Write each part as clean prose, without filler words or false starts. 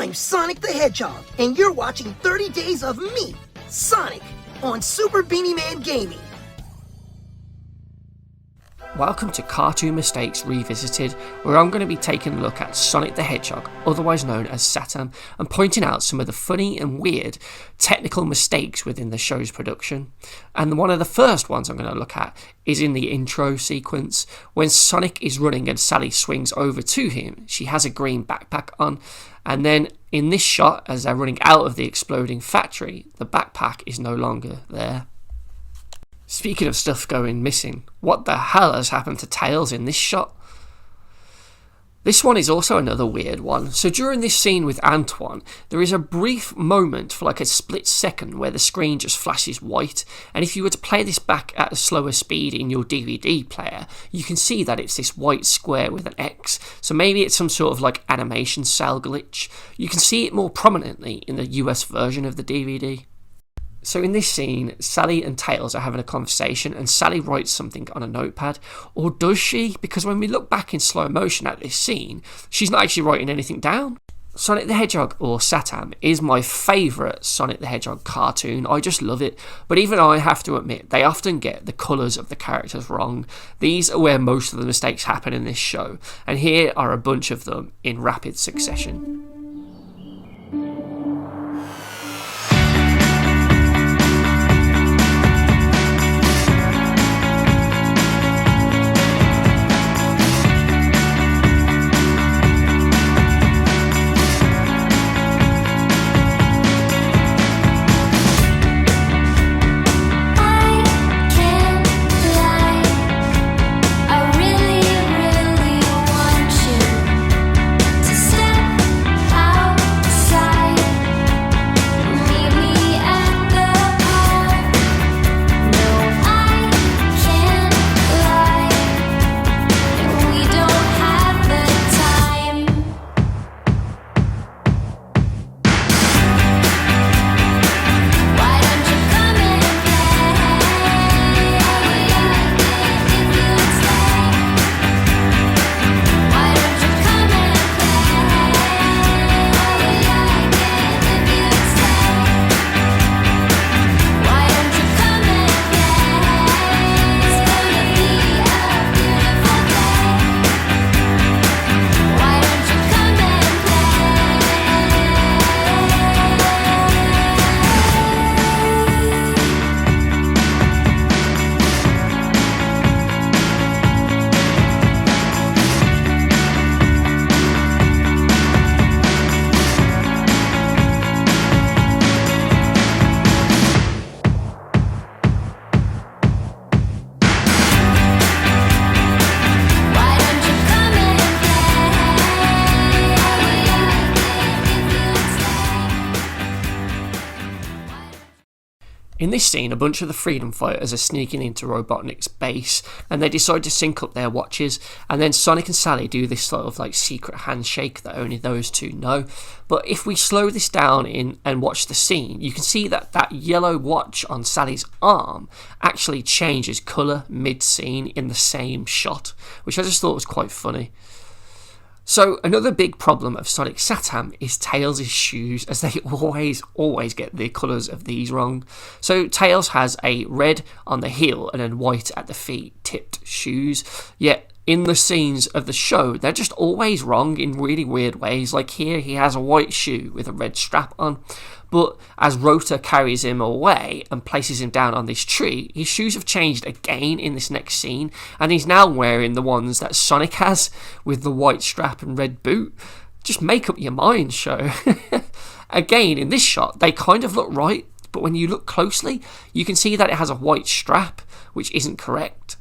I'm Sonic the Hedgehog, and you're watching 30 Days of me, Sonic, on Super Beanie-man Gaming. Welcome to Cartoon Mistakes Revisited, where I'm going to be taking a look at Sonic the Hedgehog, otherwise known as SatAm, and pointing out some of the funny and weird technical mistakes within the show's production. And one of the first ones I'm going to look at is in the intro sequence. When Sonic is running and Sally swings over to him, she has a green backpack on, and then in this shot, as they're running out of the exploding factory, the backpack is no longer there. Speaking of stuff going missing, what the hell has happened to Tails in this shot? This one is also another weird one. So during this scene with Antoine, there is a brief moment for like a split second where the screen just flashes white, and if you were to play this back at a slower speed in your DVD player, you can see that it's this white square with an X, so maybe it's some sort of like animation cell glitch. You can see it more prominently in the US version of the DVD. So in this scene, Sally and Tails are having a conversation and Sally writes something on a notepad. Or does she? Because when we look back in slow motion at this scene, she's not actually writing anything down. Sonic the Hedgehog, or SatAm, is my favourite Sonic the Hedgehog cartoon. I just love it. But even I have to admit, they often get the colours of the characters wrong. These are where most of the mistakes happen in this show. And here are a bunch of them in rapid succession. In this scene, a bunch of the freedom fighters are sneaking into Robotnik's base and they decide to sync up their watches, and then Sonic and Sally do this sort of like secret handshake that only those two know. But if we slow this down in and watch the scene, you can see that that yellow watch on Sally's arm actually changes colour mid-scene in the same shot, which I just thought was quite funny. So another big problem of Sonic SatAm is Tails' shoes, as they always get the colours of these wrong. So Tails has a red on the heel and then white at the feet tipped shoes, yet in the scenes of the show they're just always wrong in really weird ways. Like here he has a white shoe with a red strap on, but as Rota carries him away and places him down on this tree, his shoes have changed again in this next scene, and he's now wearing the ones that Sonic has with the white strap and red boot. Just make up your mind, show. Again, in this shot, they kind of look right, but when you look closely, you can see that it has a white strap, which isn't correct.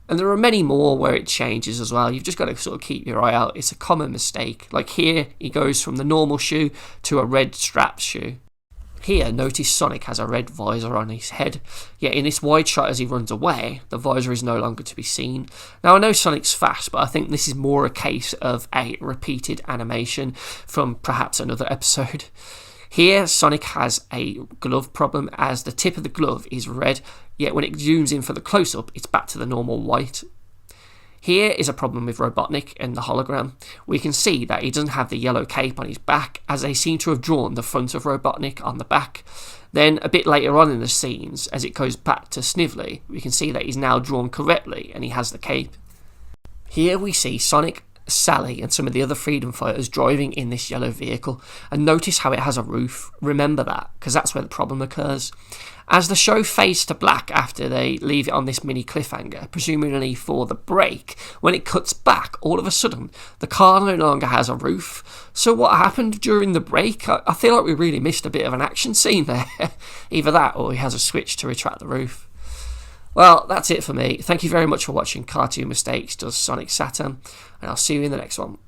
And there are many more where it changes as well. You've just got to sort of keep your eye out. It's a common mistake. Like here, he goes from the normal shoe to a red strap shoe. Here, notice Sonic has a red visor on his head, yet in this wide shot as he runs away, the visor is no longer to be seen. Now I know Sonic's fast, but I think this is more a case of a repeated animation from perhaps another episode. Here, Sonic has a glove problem as the tip of the glove is red, yet when it zooms in for the close-up, it's back to the normal white. Here is a problem with Robotnik and the hologram. We can see that he doesn't have the yellow cape on his back, as they seem to have drawn the front of Robotnik on the back. Then, a bit later on in the scenes, as it goes back to Snively, we can see that he's now drawn correctly and he has the cape. Here we see Sonic, Sally and some of the other freedom fighters driving in this yellow vehicle, and notice how it has a roof. Remember that, because that's where the problem occurs. As the show fades to black after they leave it on this mini cliffhanger, presumably for the break, when it cuts back, all of a sudden, the car no longer has a roof. So what happened during the break? I feel like we really missed a bit of an action scene there. Either that, or he has a switch to retract the roof. Well, that's it for me. Thank you very much for watching Cartoon Mistakes Does Sonic SatAm, and I'll see you in the next one.